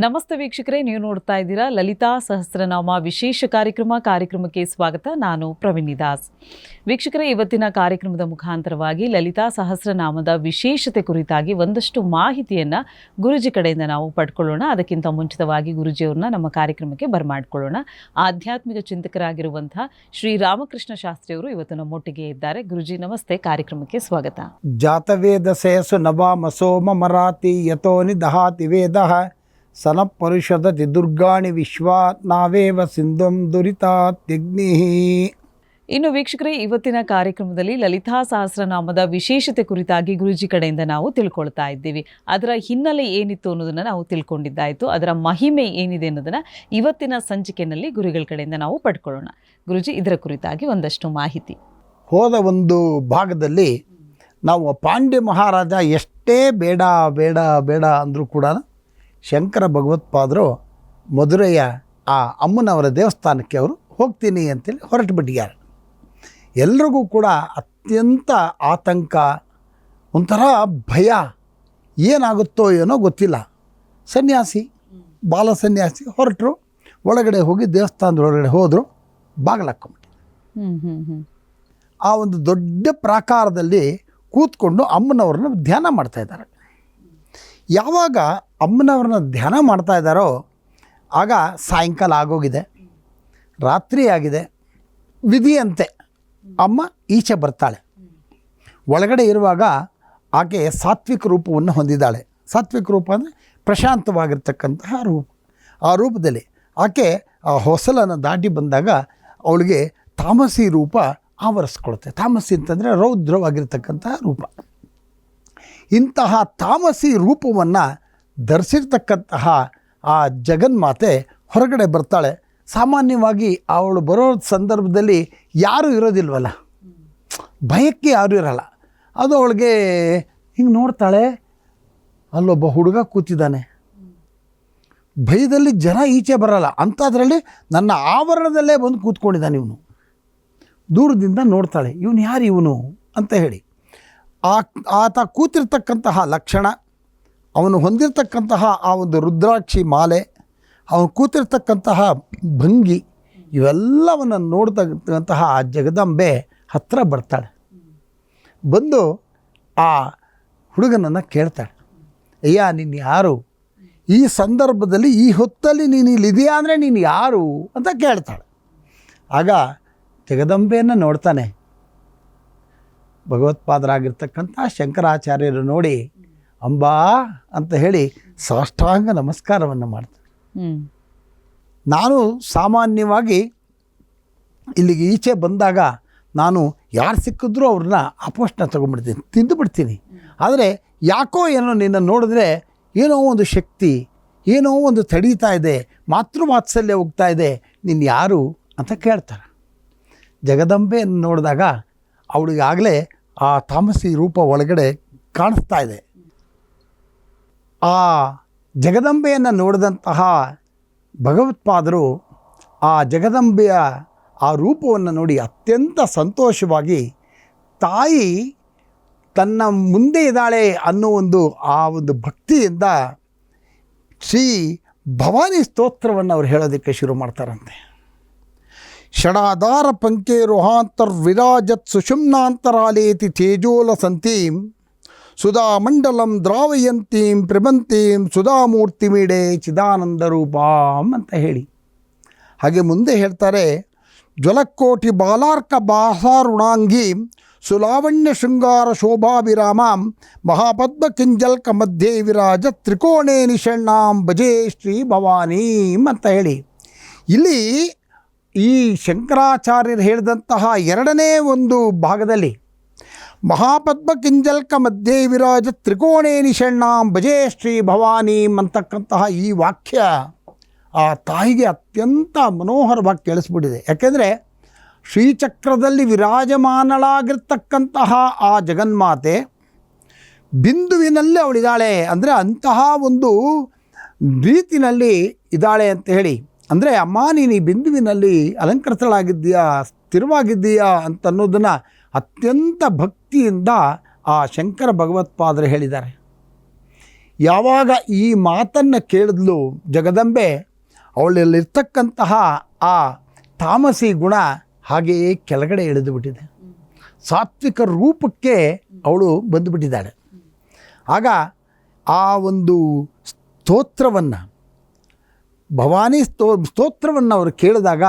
ನಮಸ್ತೆ ವೀಕ್ಷಕರೇ, ನೀವು ನೋಡ್ತಾ ಇದ್ದೀರಾ ಲಲಿತಾ ಸಹಸ್ರನಾಮ ವಿಶೇಷ ಕಾರ್ಯಕ್ರಮಕ್ಕೆ ಸ್ವಾಗತ. ನಾನು ಪ್ರವೀಣಿ ದಾಸ್. ವೀಕ್ಷಕರೇ, ಇವತ್ತಿನ ಕಾರ್ಯಕ್ರಮದ ಮುಖಾಂತರವಾಗಿ ಲಲಿತಾ ಸಹಸ್ರನಾಮದ ವಿಶೇಷತೆ ಕುರಿತಾಗಿ ಒಂದಷ್ಟು ಮಾಹಿತಿಯನ್ನು ಗುರುಜಿ ಕಡೆಯಿಂದ ನಾವು ಪಡ್ಕೊಳ್ಳೋಣ. ಅದಕ್ಕಿಂತ ಮುಂಚಿತವಾಗಿ ಗುರುಜಿಯವ್ರನ್ನ ನಮ್ಮ ಕಾರ್ಯಕ್ರಮಕ್ಕೆ ಬರಮಾಡ್ಕೊಳ್ಳೋಣ. ಆಧ್ಯಾತ್ಮಿಕ ಚಿಂತಕರಾಗಿರುವಂತಹ ಶ್ರೀ ರಾಮಕೃಷ್ಣ ಶಾಸ್ತ್ರಿಯವರು ಇವತ್ತು ನಮ್ಮೊಟ್ಟಿಗೆ ಇದ್ದಾರೆ. ಗುರುಜಿ ನಮಸ್ತೆ, ಕಾರ್ಯಕ್ರಮಕ್ಕೆ ಸ್ವಾಗತ. ಜಾತವೇದ ಸೇಸು ನಭಾಮ ಸೋಮ ಮರಾತಿ ಯತೋನಿ ದಹಾತಿ ವೇದ ಸನ ಪರುಷದತಿ ದುರ್ಗಾಣಿ ವಿಶ್ವ ನಾವೇವ ಸಿಂಧುಂ ದುರಿತಾತ್ಯಗ್ನಿ. ಇನ್ನು ವೀಕ್ಷಕರೇ, ಇವತ್ತಿನ ಕಾರ್ಯಕ್ರಮದಲ್ಲಿ ಲಲಿತಾ ಸಹಸ್ರನಾಮದ ವಿಶೇಷತೆ ಕುರಿತಾಗಿ ಗುರುಜಿ ಕಡೆಯಿಂದ ನಾವು ತಿಳ್ಕೊಳ್ತಾ ಇದ್ದೀವಿ. ಅದರ ಹಿನ್ನೆಲೆ ಏನಿತ್ತು ಅನ್ನೋದನ್ನು ನಾವು ತಿಳ್ಕೊಂಡಿದ್ದಾಯಿತು. ಅದರ ಮಹಿಮೆ ಏನಿದೆ ಅನ್ನೋದನ್ನು ಇವತ್ತಿನ ಸಂಚಿಕೆಯಲ್ಲಿ ಗುರುಗಳ ಕಡೆಯಿಂದ ನಾವು ಪಡ್ಕೊಳ್ಳೋಣ. ಗುರುಜಿ, ಇದರ ಕುರಿತಾಗಿ ಒಂದಷ್ಟು ಮಾಹಿತಿ. ಹೋದ ಒಂದು ಭಾಗದಲ್ಲಿ ನಾವು ಪಾಂಡ್ಯ ಮಹಾರಾಜ ಎಷ್ಟೇ ಬೇಡ ಬೇಡ ಬೇಡ ಅಂದರೂ ಕೂಡ ಶಂಕರ ಭಗವತ್ಪಾದರು ಮಧುರೆಯ ಆ ಅಮ್ಮನವರ ದೇವಸ್ಥಾನಕ್ಕೆ ಅವರು ಹೋಗ್ತೀನಿ ಅಂತೇಳಿ ಹೊರಟು ಬಿಟ್ಟಿದ್ದಾರೆ. ಎಲ್ರಿಗೂ ಕೂಡ ಅತ್ಯಂತ ಆತಂಕ, ಒಂಥರ ಭಯ, ಏನಾಗುತ್ತೋ ಏನೋ ಗೊತ್ತಿಲ್ಲ. ಸನ್ಯಾಸಿ, ಬಾಲ ಸನ್ಯಾಸಿ ಹೊರಟರು. ಒಳಗಡೆ ಹೋಗಿ ದೇವಸ್ಥಾನದ ಒಳಗಡೆ ಹೋದರು. ಬಾಗಿಲಾಕೊಂಬಿಟ್ಟು ಆ ಒಂದು ದೊಡ್ಡ ಪ್ರಾಕಾರದಲ್ಲಿ ಕೂತ್ಕೊಂಡು ಅಮ್ಮನವ್ರನ್ನ ಧ್ಯಾನ ಮಾಡ್ತಾಯಿದ್ದಾರೆ. ಯಾವಾಗ ಅಮ್ಮನವ್ರನ್ನ ಧ್ಯಾನ ಮಾಡ್ತಾ ಇದ್ದಾರೋ ಆಗ ಸಾಯಂಕಾಲ ಆಗೋಗಿದೆ, ರಾತ್ರಿ ಆಗಿದೆ. ವಿಧಿಯಂತೆ ಅಮ್ಮ ಈಚೆ ಬರ್ತಾಳೆ. ಒಳಗಡೆ ಇರುವಾಗ ಆಕೆ ಸಾತ್ವಿಕ ರೂಪವನ್ನು ಹೊಂದಿದ್ದಾಳೆ. ಸಾತ್ವಿಕ ರೂಪ ಅಂದರೆ ಪ್ರಶಾಂತವಾಗಿರ್ತಕ್ಕಂತಹ ರೂಪ. ಆ ರೂಪದಲ್ಲಿ ಆಕೆ ಆ ಹೊಸಲನ್ನು ದಾಟಿ ಬಂದಾಗ ಅವಳಿಗೆ ತಾಮಸಿ ರೂಪ ಆವರಿಸ್ಕೊಳುತ್ತೆ. ತಾಮಸಿ ಅಂತಂದರೆ ರೌದ್ರವಾಗಿರ್ತಕ್ಕಂತಹ ರೂಪ. ಇಂತಹ ತಾಮಸಿ ರೂಪವನ್ನು ಧರಿಸಿರ್ತಕ್ಕಂತಹ ಆ ಜಗನ್ಮಾತೆ ಹೊರಗಡೆ ಬರ್ತಾಳೆ. ಸಾಮಾನ್ಯವಾಗಿ ಅವಳು ಬರೋ ಸಂದರ್ಭದಲ್ಲಿ ಯಾರೂ ಇರೋದಿಲ್ವಲ್ಲ, ಭಯಕ್ಕೆ ಯಾರೂ ಇರಲ್ಲ. ಅದು ಅವಳಿಗೆ ಹಿಂಗೆ ನೋಡ್ತಾಳೆ, ಅಲ್ಲೊಬ್ಬ ಹುಡುಗ ಕೂತಿದ್ದಾನೆ, ಭಯದಲ್ಲಿ ಜನ ಈಚೆ ಬರಲ್ಲ. ಅಂಥದ್ರಲ್ಲಿ ನನ್ನ ಆವರಣದಲ್ಲೇ ಬಂದು ಕೂತ್ಕೊಂಡಿದ್ದಾನೆ ಇವನು. ದೂರದಿಂದ ನೋಡ್ತಾಳೆ, ಇವನು ಯಾರು ಇವನು ಅಂತ ಹೇಳಿ. ಆತ ಕೂತಿರ್ತಕ್ಕಂತಹ ಲಕ್ಷಣ, ಅವನು ಹೊಂದಿರತಕ್ಕಂತಹ ಆ ಒಂದು ರುದ್ರಾಕ್ಷಿ ಮಾಲೆ, ಅವನು ಕೂತಿರ್ತಕ್ಕಂತಹ ಭಂಗಿ, ಇವೆಲ್ಲವನ್ನು ನೋಡ್ತಕ್ಕಂತಹ ಆ ಜಗದಂಬೆ ಹತ್ತಿರ ಬರ್ತಾಳೆ. ಬಂದು ಆ ಹುಡುಗನನ್ನು ಕೇಳ್ತಾಳೆ, ಅಯ್ಯ ನೀನು ಯಾರು? ಈ ಸಂದರ್ಭದಲ್ಲಿ ಈ ಹೊತ್ತಲ್ಲಿ ನೀನು ಇಲ್ಲಿದೆಯಾ ಅಂದರೆ ನೀನು ಯಾರು ಅಂತ ಕೇಳ್ತಾಳೆ. ಆಗ ಜಗದಂಬೆಯನ್ನು ನೋಡ್ತಾನೆ. ಭಗವತ್ಪಾದರಾಗಿರ್ತಕ್ಕಂಥ ಶಂಕರಾಚಾರ್ಯರು ನೋಡಿ ಅಂಬಾ ಅಂತ ಹೇಳಿ ಸಾಷ್ಟಾಂಗ ನಮಸ್ಕಾರವನ್ನು ಮಾಡ್ತಾರೆ. ನಾನು ಸಾಮಾನ್ಯವಾಗಿ ಇಲ್ಲಿಗೆ ಈಚೆ ಬಂದಾಗ ನಾನು ಯಾರು ಸಿಕ್ಕಿದ್ರೂ ಅವ್ರನ್ನ ಅಪೋಷ್ಟನ ತೊಗೊಂಡ್ಬಿಡ್ತೀನಿ, ತಿಂದುಬಿಡ್ತೀನಿ. ಆದರೆ ಯಾಕೋ ಏನೋ ನಿನ್ನ ನೋಡಿದ್ರೆ ಏನೋ ಒಂದು ಶಕ್ತಿ, ಏನೋ ಒಂದು ತಡೀತಾ ಇದೆ, ಮಾತೃವಾತ್ಸಲ್ಯ ಹೋಗ್ತಾ ಇದೆ, ನೀನು ಯಾರು ಅಂತ ಕೇಳ್ತಾರೆ. ಜಗದಂಬೆಯನ್ನು ನೋಡಿದಾಗ ಅವಳಿಗಾಗಲೇ ಆ ತಾಮಸಿ ರೂಪ ಒಳಗಡೆ ಕಾಣಿಸ್ತಾ ಇದೆ. ಆ ಜಗದಂಬೆಯನ್ನು ನೋಡಿದಂತಹ ಭಗವತ್ಪಾದರು ಆ ಜಗದಂಬೆಯ ಆ ರೂಪವನ್ನು ನೋಡಿ ಅತ್ಯಂತ ಸಂತೋಷವಾಗಿ, ತಾಯಿ ತನ್ನ ಮುಂದೆ ಇದ್ದಾಳೆ ಅನ್ನೋ ಆ ಒಂದು ಭಕ್ತಿಯಿಂದ ಶ್ರೀ ಭವಾನಿ ಸ್ತೋತ್ರವನ್ನು ಅವರು ಹೇಳೋದಕ್ಕೆ ಶುರು ಮಾಡ್ತಾರಂತೆ. ಷಡಾಧಾರ ಪಂಕೆ ರುಹಾಂತರ್ವಿರಾಜತ್ ಸುಷುಮ್ನಾಂತರಾಲೇತಿ ತೇಜೋಲ ಸಂತೀಂ ಸುಧಾಮಂಡಲಂ ದ್ರಾವಯಂತೀಂ ಪ್ರಿಬಂತೀಂ ಸುಧಾಮೂರ್ತಿಮೀಡೆ ಚಿದಾನಂದ ರೂಪಾಂ ಅಂತ ಹೇಳಿ. ಹಾಗೆ ಮುಂದೆ ಹೇಳ್ತಾರೆ, ಜ್ವಲಕೋಟಿ ಬಾಲಾರ್ಕ ಬಾಸಾರುಣಾಂಗೀಂ ಸುಲಾವಣ್ಯ ಶೃಂಗಾರ ಶೋಭಾಭಿರಾಮಾಂ ಮಹಾಪದ್ಮ ಕಿಂಜಲ್ಕ ಮಧ್ಯೆ ವಿರಾಜ ತ್ರಿಕೋಣೇ ನಿಷಣ್ಣಾಂ ಭಜೆ ಶ್ರೀ ಭವಾನೀಂ ಅಂತ ಹೇಳಿ. ಇಲ್ಲಿ ಈ ಶಂಕರಾಚಾರ್ಯರು ಹೇಳಿದಂತಹ ಎರಡನೇ ಒಂದು ಭಾಗದಲ್ಲಿ ಮಹಾಪದ್ಮ ಕಿಂಜಲ್ಕ ಮಧ್ಯೆ ವಿರಾಜ ತ್ರಿಕೋಣೇ ನಿಷಣ್ಣಾಂ ಭಜೆ ಶ್ರೀ ಭವಾನೀಂ ಅಂತಕ್ಕಂತಹ ಈ ವಾಕ್ಯ ಆ ತಾಯಿಗೆ ಅತ್ಯಂತ ಮನೋಹರವಾಗಿ ಕೇಳಿಸ್ಬಿಟ್ಟಿದೆ. ಯಾಕೆಂದರೆ ಶ್ರೀಚಕ್ರದಲ್ಲಿ ವಿರಾಜಮಾನಳಾಗಿರ್ತಕ್ಕಂತಹ ಆ ಜಗನ್ಮಾತೆ ಬಿಂದುವಿನಲ್ಲಿ ಅವಳಿದ್ದಾಳೆ, ಅಂದರೆ ಅಂತಹ ಒಂದು ರೀತಿನಲ್ಲಿ ಇದ್ದಾಳೆ ಅಂತ ಹೇಳಿ. ಅಂದರೆ ಅಮ್ಮ ನೀನು ಈ ಬಿಂದುವಿನಲ್ಲಿ ಅಲಂಕೃತಳಾಗಿದ್ದೀಯಾ, ಸ್ಥಿರವಾಗಿದ್ದೀಯಾ ಅಂತನ್ನೋದನ್ನು ಅತ್ಯಂತ ಭಕ್ತಿಯಿಂದ ಆ ಶಂಕರ ಭಗವತ್ಪಾದರು ಹೇಳಿದ್ದಾರೆ. ಯಾವಾಗ ಈ ಮಾತನ್ನು ಕೇಳಿದ್ಲು ಜಗದಂಬೆ, ಅವಳಲ್ಲಿರ್ತಕ್ಕಂತಹ ಆ ತಾಮಸಿ ಗುಣ ಹಾಗೆಯೇ ಕೆಳಗಡೆ ಇಳಿದು ಬಿಟ್ಟಿದೆ. ಸಾತ್ವಿಕ ರೂಪಕ್ಕೆ ಅವಳು ಬಂದುಬಿಟ್ಟಿದ್ದಾಳೆ. ಆಗ ಆ ಒಂದು ಸ್ತೋತ್ರವನ್ನು, ಭವಾನಿ ಸ್ತೋತ್ರವನ್ನು ಅವರು ಕೇಳಿದಾಗ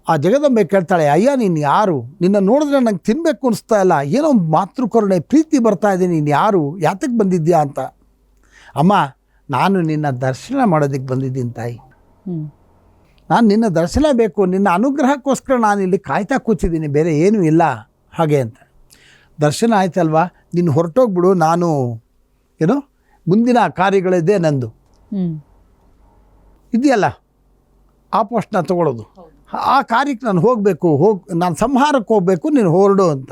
ಆ ಜಗದಂಬೆ ಕೇಳ್ತಾಳೆ, ಅಯ್ಯ ನೀನು ಯಾರು? ನಿನ್ನ ನೋಡಿದ್ರೆ ನಂಗೆ ತಿನ್ನಬೇಕು ಅನಿಸ್ತಾ ಇಲ್ಲ, ಏನೋ ಮಾತೃಕರುಣೆ ಪ್ರೀತಿ ಬರ್ತಾ ಇದೆ, ನೀನು ಯಾರು, ಯಾತಕ್ಕೆ ಬಂದಿದ್ಯಾ ಅಂತ. ಅಮ್ಮ, ನಾನು ನಿನ್ನ ದರ್ಶನ ಮಾಡೋದಕ್ಕೆ ಬಂದಿದ್ದೀನಿ ತಾಯಿ. ನಾನು ನಿನ್ನ ದರ್ಶನ ಬೇಕು, ನಿನ್ನ ಅನುಗ್ರಹಕ್ಕೋಸ್ಕರ ನಾನು ಇಲ್ಲಿ ಕಾಯ್ತಾ ಕೂತಿದ್ದೀನಿ, ಬೇರೆ ಏನೂ ಇಲ್ಲ ಹಾಗೆ ಅಂತ. ದರ್ಶನ ಆಯ್ತಲ್ವಾ, ನೀನು ಹೊರಟೋಗ್ಬಿಡು, ನಾನು ಏನೋ ಮುಂದಿನ ಕಾರ್ಯಗಳಿದೆ ನಂದು ಇದೆಯಲ್ಲ, ಆ ಪೋಸ್ಟ್ನ ತೊಗೊಳ್ಳೋದು, ಆ ಕಾರ್ಯಕ್ಕೆ ನಾನು ಹೋಗಬೇಕು, ನಾನು ಸಂಹಾರಕ್ಕೆ ಹೋಗಬೇಕು, ನೀನು ಹೊರಡು ಅಂತ.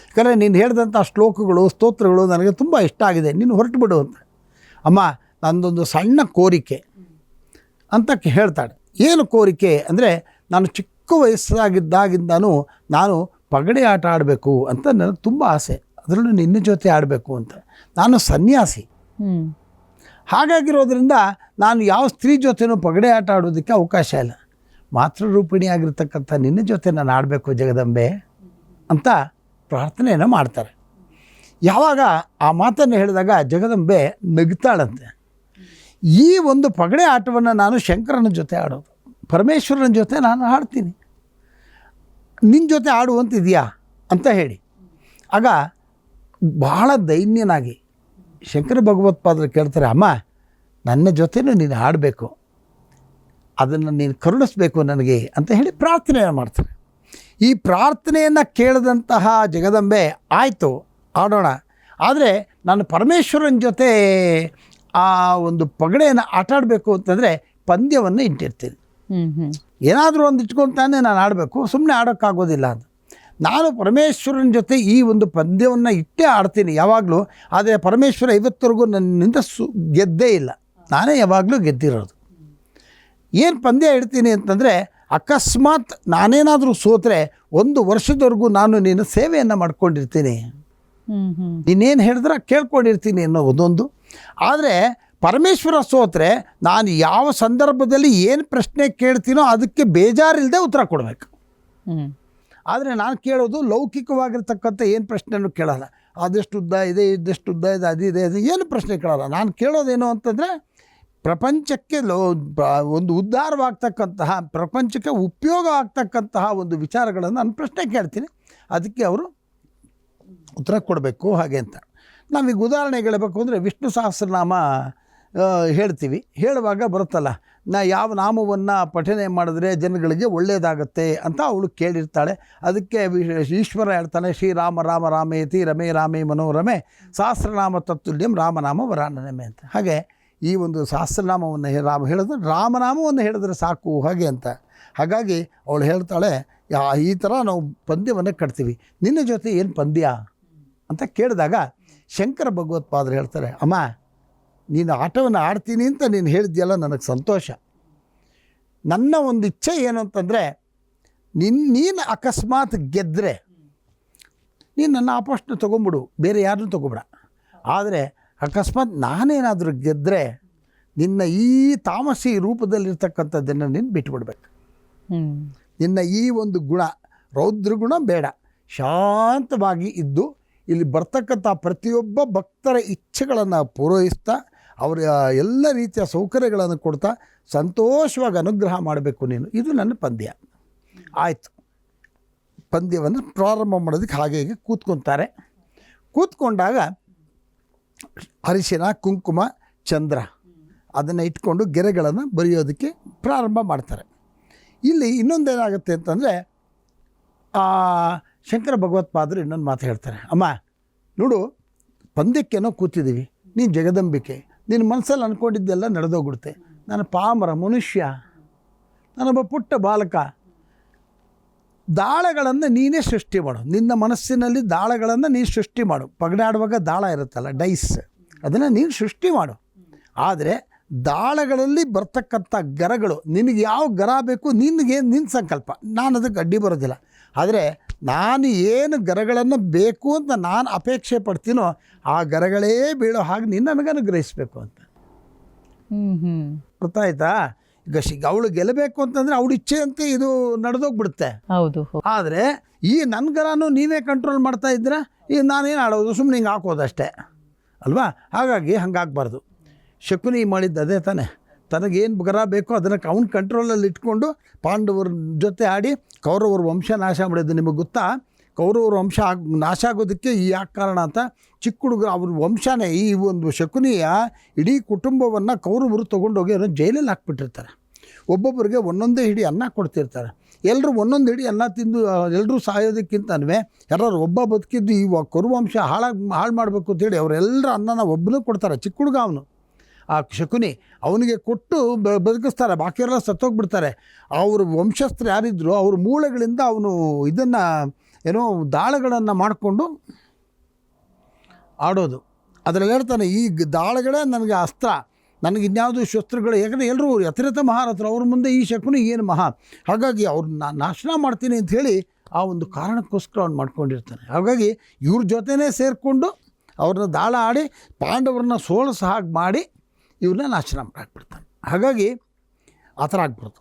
ಯಾಕಂದರೆ ನೀನು ಹೇಳಿದಂಥ ಶ್ಲೋಕಗಳು ಸ್ತೋತ್ರಗಳು ನನಗೆ ತುಂಬ ಇಷ್ಟ ಆಗಿದೆ, ನೀನು ಹೊರಟು ಬಿಡು ಅಂತ. ಅಮ್ಮ, ನಂದೊಂದು ಸಣ್ಣ ಕೋರಿಕೆ ಅಂತ ಹೇಳ್ತಾಳೆ. ಏನು ಕೋರಿಕೆ ಅಂದರೆ, ನಾನು ಚಿಕ್ಕ ವಯಸ್ಸಾಗಿದ್ದಾಗಿಂದನೂ ನಾನು ಪಗಡೆ ಆಟ ಆಡಬೇಕು ಅಂತ ನನಗೆ ತುಂಬ ಆಸೆ, ಅದರಲ್ಲೂ ನಿನ್ನ ಜೊತೆ ಆಡಬೇಕು ಅಂತ. ನಾನು ಸನ್ಯಾಸಿ, ಹಾಗಾಗಿರೋದ್ರಿಂದ ನಾನು ಯಾವ ಸ್ತ್ರೀ ಜೊತೆನೂ ಪಗಡೆ ಆಟ ಆಡೋದಕ್ಕೆ ಅವಕಾಶ ಇಲ್ಲ, ಮಾತೃರೂಪಿಣಿಯಾಗಿರ್ತಕ್ಕಂಥ ನಿನ್ನ ಜೊತೆ ನಾನು ಆಡಬೇಕು ಜಗದಂಬೆ ಅಂತ ಪ್ರಾರ್ಥನೆಯನ್ನು ಮಾಡ್ತಾರೆ. ಯಾವಾಗ ಆ ಮಾತನ್ನು ಹೇಳಿದಾಗ ಜಗದಂಬೆ ನಗ್ತಾಳಂತೆ. ಈ ಒಂದು ಪಗಡೆ ಆಟವನ್ನು ನಾನು ಶಂಕರನ ಜೊತೆ ಆಡೋದು, ಪರಮೇಶ್ವರನ ಜೊತೆ ನಾನು ಆಡ್ತೀನಿ, ನಿನ್ನ ಜೊತೆ ಆಡುವಂತಿದೆಯಾ ಅಂತ ಹೇಳಿ. ಆಗ ಬಹಳ ದೈನ್ಯನಾಗಿ ಶಂಕರ ಭಗವತ್ಪಾದರು ಕೇಳ್ತಾರೆ, ಅಮ್ಮ ನನ್ನ ಜೊತೆನೂ ನೀನು ಆಡಬೇಕು, ಅದನ್ನು ನೀನು ಕರುಣಿಸ್ಬೇಕು ನನಗೆ ಅಂತ ಹೇಳಿ ಪ್ರಾರ್ಥನೆಯನ್ನು ಮಾಡ್ತಾರೆ. ಈ ಪ್ರಾರ್ಥನೆಯನ್ನು ಕೇಳಿದಂತಹ ಜಗದಂಬೆ, ಆಯಿತು ಆಡೋಣ, ಆದರೆ ನಾನು ಪರಮೇಶ್ವರನ ಜೊತೆ ಆ ಒಂದು ಪಗಡೆಯನ್ನು ಆಟ ಆಡಬೇಕು ಅಂತಂದರೆ ಪಂದ್ಯವನ್ನು ಇಟ್ಟಿರ್ತೀನಿ, ಏನಾದರೂ ಒಂದು ಇಟ್ಕೊತಾನೆ ನಾನು ಆಡಬೇಕು, ಸುಮ್ಮನೆ ಆಡೋಕ್ಕಾಗೋದಿಲ್ಲ ಅಂತ. ನಾನು ಪರಮೇಶ್ವರನ ಜೊತೆ ಈ ಒಂದು ಪಂದ್ಯವನ್ನು ಇಟ್ಟೇ ಆಡ್ತೀನಿ ಯಾವಾಗಲೂ, ಆದರೆ ಪರಮೇಶ್ವರ ಇವತ್ತರೆಗೂ ನನ್ನಿಂದ ಗೆದ್ದೇ ಇಲ್ಲ, ನಾನೇ ಯಾವಾಗಲೂ ಗೆದ್ದಿರೋದು. ಏನು ಪಂದ್ಯ ಇಡ್ತೀನಿ ಅಂತಂದರೆ, ಅಕಸ್ಮಾತ್ ನಾನೇನಾದರೂ ಸೋತ್ರೆ 1 ವರ್ಷದವರೆಗೂ ನಾನು ನಿನ್ನ ಸೇವೆಯನ್ನು ಮಾಡ್ಕೊಂಡಿರ್ತೀನಿ, ನೀನೇನು ಹೇಳಿದ್ರೆ ಕೇಳ್ಕೊಂಡಿರ್ತೀನಿ ಅನ್ನೋ ಒಂದೊಂದು. ಆದರೆ ಪರಮೇಶ್ವರ ಸೋತ್ರೆ ನಾನು ಯಾವ ಸಂದರ್ಭದಲ್ಲಿ ಏನು ಪ್ರಶ್ನೆ ಕೇಳ್ತೀನೋ ಅದಕ್ಕೆ ಬೇಜಾರಿಲ್ಲದೆ ಉತ್ತರ ಕೊಡಬೇಕು. ಆದರೆ ನಾನು ಕೇಳೋದು ಲೌಕಿಕವಾಗಿರ್ತಕ್ಕಂಥ ಏನು ಪ್ರಶ್ನೆನೂ ಕೇಳಲ್ಲ, ಅದೆಷ್ಟು ಉದ್ದ ಇದೆ, ಇದೆಷ್ಟು ಉದ್ದ ಇದೆ, ಅದಿದೆ, ಅದು ಏನು ಪ್ರಶ್ನೆ ಕೇಳಲ್ಲ. ನಾನು ಕೇಳೋದೇನು ಅಂತಂದರೆ, ಪ್ರಪಂಚಕ್ಕೆ ಒಂದು ಉದ್ಧಾರವಾಗ್ತಕ್ಕಂತಹ, ಪ್ರಪಂಚಕ್ಕೆ ಉಪಯೋಗ ಆಗ್ತಕ್ಕಂತಹ ಒಂದು ವಿಚಾರಗಳನ್ನು ನಾನು ಪ್ರಶ್ನೆ ಕೇಳ್ತೀನಿ, ಅದಕ್ಕೆ ಅವರು ಉತ್ತರ ಕೊಡಬೇಕು ಹಾಗೆ ಅಂತ. ನಾವೀಗ ಉದಾಹರಣೆಗೆ ಹೇಳಬೇಕು ಅಂದರೆ, ವಿಷ್ಣು ಸಹಸ್ರನಾಮ ಹೇಳ್ತೀವಿ, ಹೇಳುವಾಗ ಬರುತ್ತಲ್ಲ, ಯಾವ ನಾಮವನ್ನು ಪಠನೆ ಮಾಡಿದ್ರೆ ಜನಗಳಿಗೆ ಒಳ್ಳೆಯದಾಗತ್ತೆ ಅಂತ ಅವಳು ಕೇಳಿರ್ತಾಳೆ. ಅದಕ್ಕೆ ಈಶ್ವರ ಹೇಳ್ತಾನೆ, ಶ್ರೀರಾಮ ರಾಮ ರಾಮೇತಿ ರಮೇ ರಾಮೇ ಮನೋರಮೆ ಸಹಸ್ರನಾಮ ತತ್ತುಲ್ಯಂ ರಾಮನಾಮ ವರಾನನಮೆ ಅಂತ. ಹಾಗೆ ಈ ಒಂದು ಸಹಸ್ರನಾಮವನ್ನು ರಾಮ ಹೇಳಿದ್ರೆ, ರಾಮನಾಮವನ್ನು ಹೇಳಿದ್ರೆ ಸಾಕು ಹಾಗೆ ಅಂತ. ಹಾಗಾಗಿ ಅವಳು ಹೇಳ್ತಾಳೆ, ಈ ಥರ ನಾವು ಪಂದ್ಯವನ್ನು ಕಟ್ತೀವಿ, ನಿನ್ನ ಜೊತೆ ಏನು ಪಂದ್ಯ ಅಂತ ಕೇಳಿದಾಗ ಶಂಕರ ಭಗವತ್ಪಾದರು ಹೇಳ್ತಾರೆ, ಅಮ್ಮ ನೀನು ಆಟವನ್ನು ಆಡ್ತೀನಿ ಅಂತ ನೀನು ಹೇಳಿದ್ಯಲ್ಲ, ನನಗೆ ಸಂತೋಷ. ನನ್ನ ಒಂದು ಇಚ್ಛೆ ಏನು ಅಂತಂದರೆ, ನೀನು ಅಕಸ್ಮಾತ್ ಗೆದ್ದರೆ ನೀನು ನನ್ನ ಆಪೋಸ್ಟ್ನ ತೊಗೊಂಬಿಡು, ಬೇರೆ ಯಾರನ್ನೂ ತೊಗೊಬೇಡ. ಆದರೆ ಅಕಸ್ಮಾತ್ ನಾನೇನಾದರೂ ಗೆದ್ದರೆ ನಿನ್ನ ಈ ತಾಮಸಿ ರೂಪದಲ್ಲಿರ್ತಕ್ಕಂಥದ್ದನ್ನು ನೀನು ಬಿಟ್ಟುಬಿಡ್ಬೇಕು. ನಿನ್ನ ಈ ಒಂದು ಗುಣ, ರೌದ್ರ ಗುಣ ಬೇಡ, ಶಾಂತವಾಗಿ ಇದ್ದು ಇಲ್ಲಿ ಬರ್ತಕ್ಕಂಥ ಪ್ರತಿಯೊಬ್ಬ ಭಕ್ತರ ಇಚ್ಛೆಗಳನ್ನು ಪೂರೈಸ್ತಾ, ಅವರ ಎಲ್ಲ ರೀತಿಯ ಸೌಕರ್ಯಗಳನ್ನು ಕೊಡ್ತಾ ಸಂತೋಷವಾಗಿ ಅನುಗ್ರಹ ಮಾಡಬೇಕು ನೀನು. ಇದು ನನ್ನ ಪಂದ್ಯ. ಆಯಿತು, ಪಂದ್ಯವನ್ನು ಪ್ರಾರಂಭ ಮಾಡೋದಕ್ಕೆ ಹಾಗೆ ಕೂತ್ಕೊತಾರೆ. ಕೂತ್ಕೊಂಡಾಗ ಅರಿಶಿನ, ಕುಂಕುಮ, ಚಂದ್ರ ಅದನ್ನು ಇಟ್ಕೊಂಡು ಗೆರೆಗಳನ್ನು ಬರೆಯೋದಕ್ಕೆ ಪ್ರಾರಂಭ ಮಾಡ್ತಾರೆ. ಇಲ್ಲಿ ಇನ್ನೊಂದೇನಾಗುತ್ತೆ ಅಂತಂದರೆ, ಶಂಕರ ಭಗವತ್ಪಾದರು ಇನ್ನೊಂದು ಮಾತು ಹೇಳ್ತಾರೆ, ಅಮ್ಮ ನೋಡು, ಪಂದ್ಯಕ್ಕೇನೋ ಕೂತಿದ್ದೀವಿ, ನೀನು ಜಗದಂಬಿಕೆ, ನಿನ್ನ ಮನಸ್ಸಲ್ಲಿ ಅಂದ್ಕೊಂಡಿದ್ದೆಲ್ಲ ನಡೆದೋಗ್ಬಿಡುತ್ತೆ. ನಾನು ಪಾಮರ ಮನುಷ್ಯ, ನಾನೊಬ್ಬ ಪುಟ್ಟ ಬಾಲಕ. ದಾಳಗಳನ್ನು ನೀನೇ ಸೃಷ್ಟಿ ಮಾಡು, ನಿನ್ನ ಮನಸ್ಸಿನಲ್ಲಿ ದಾಳಗಳನ್ನು ನೀನು ಸೃಷ್ಟಿ ಮಾಡು. ಪಗಡಾಡುವಾಗ ದಾಳ ಇರುತ್ತಲ್ಲ, ಡೈಸ್, ಅದನ್ನು ನೀನು ಸೃಷ್ಟಿ ಮಾಡು. ಆದರೆ ದಾಳಗಳಲ್ಲಿ ಬರ್ತಕ್ಕಂಥ ಗರಗಳು, ನಿನಗೆ ಯಾವ ಗರ ಬೇಕು ನಿನಗೆ ನಿನ್ನ ಸಂಕಲ್ಪ, ನಾನು ಅದಕ್ಕೆ ಅಡ್ಡಿ ಬರೋದಿಲ್ಲ. ಆದರೆ ನಾನು ಏನು ಗರಗಳನ್ನು ಬೇಕು ಅಂತ ನಾನು ಅಪೇಕ್ಷೆ ಪಡ್ತೀನೋ ಆ ಗರಗಳೇ ಬೀಳೋ ಹಾಗೆ ನೀನು ನನಗೆ ಅನುಗ್ರಹಿಸಬೇಕು ಅಂತ. ಗೊತ್ತಾಯ್ತಾ? ಈಗ ಅವಳು ಗೆಲ್ಲಬೇಕು ಅಂತಂದರೆ ಅವಳ ಇಚ್ಛೆ ಅಂತ ಇದು ನಡೆದೋಗ್ಬಿಡುತ್ತೆ. ಹೌದು. ಆದರೆ ಈ ನನ್ನ ಗರನೂ ನೀವೇ ಕಂಟ್ರೋಲ್ ಮಾಡ್ತಾ ಇದ್ದೀರಾ, ಈಗ ನಾನೇನು ಆಡೋದು, ಸುಮ್ಮನೆ ಹಿಂಗೆ ಹಾಕೋದಷ್ಟೇ ಅಲ್ವಾ? ಹಾಗಾಗಿ ಹಂಗಾಗಬಾರ್ದು. ಶಕುನಿ ಮಾಡಿದ್ದು ಅದೇ ತಾನೆ, ತನಗೇನು ಗರ ಬೇಕೋ ಅದನ್ನು ಅವ್ನ ಕಂಟ್ರೋಲಲ್ಲಿ ಇಟ್ಕೊಂಡು ಪಾಂಡವರ ಜೊತೆ ಆಡಿ ಕೌರವರ ವಂಶ ನಾಶ ಮಾಡಿದ್ದು. ನಿಮಗೆ ಗೊತ್ತಾ, ಕೌರವರ ವಂಶ ನಾಶ ಆಗೋದಕ್ಕೆ ಈ ಯಾಕೆ ಕಾರಣ ಅಂತ? ಚಿಕ್ಕ ಹುಡುಗರು ಅವ್ರ ವಂಶನೇ, ಈ ಒಂದು ಶಕುನಿಯ ಇಡೀ ಕುಟುಂಬವನ್ನು ಕೌರವರು ತೊಗೊಂಡೋಗಿ ಅವರನ್ನು ಜೈಲಲ್ಲಿ ಹಾಕ್ಬಿಟ್ಟಿರ್ತಾರೆ. ಒಬ್ಬೊಬ್ಬರಿಗೆ ಒಂದೊಂದೇ ಹಿಡಿ ಅನ್ನ ಕೊಡ್ತಿರ್ತಾರೆ. ಎಲ್ಲರೂ ಒಂದೊಂದು ಹಿಡಿ ಅನ್ನ ತಿಂದು ಎಲ್ಲರೂ ಸಾಯೋದಕ್ಕಿಂತನೂ ಯಾರು ಒಬ್ಬ ಬದುಕಿದ್ದು ಈ ಕುರುವಂಶ ಹಾಳು ಮಾಡಬೇಕು ಅಂತೇಳಿ ಅವರೆಲ್ಲರ ಅನ್ನನ ಒಬ್ಬನೇ ಕೊಡ್ತಾರೆ. ಚಿಕ್ಕ ಹುಡುಗ ಅವನು, ಆ ಶಕುನಿ, ಅವನಿಗೆ ಕೊಟ್ಟು ಬದುಕಿಸ್ತಾರೆ. ಬಾಕಿಯವರೆಲ್ಲ ಸತ್ತೋಗ್ಬಿಡ್ತಾರೆ. ಅವ್ರ ವಂಶಸ್ಥರು ಯಾರಿದ್ರು ಅವ್ರ ಮೂಳೆಗಳಿಂದ ಅವನು ಇದನ್ನು ಏನೋ ದಾಳಗಳನ್ನು ಮಾಡಿಕೊಂಡು ಆಡೋದು. ಅದರಲ್ಲಿ ಹೇಳ್ತಾನೆ, ಈ ದಾಳಗಳೇ ನನಗೆ ಅಸ್ತ್ರ, ನನಗೆ ಇನ್ಯಾವುದು ಶಸ್ತ್ರಗಳು. ಯಾಕಂದರೆ ಎಲ್ಲರೂ ಅತಿರಥ ಮಹಾರಥರು, ಅವ್ರ ಮುಂದೆ ಈ ಶಕುನಿ ಏನು ಮಹಾ. ಹಾಗಾಗಿ ಅವ್ರನ್ನ ನಾಶನ ಮಾಡ್ತೀನಿ ಅಂಥೇಳಿ ಆ ಒಂದು ಕಾರಣಕ್ಕೋಸ್ಕರ ಅವ್ನು ಮಾಡ್ಕೊಂಡಿರ್ತಾನೆ. ಹಾಗಾಗಿ ಇವ್ರ ಜೊತೆನೇ ಸೇರಿಕೊಂಡು ಅವ್ರನ್ನ ದಾಳ ಆಡಿ ಪಾಂಡವ್ರನ್ನ ಸೋಲಿಸೋ ಹಾಗೆ ಮಾಡಿ ಇವ್ರನ್ನ ನಾಶನ ಮಾಡಾಕ್ಬಿಡ್ತಾನೆ. ಹಾಗಾಗಿ ಆ ಥರ ಆಗ್ಬಿಡ್ತು.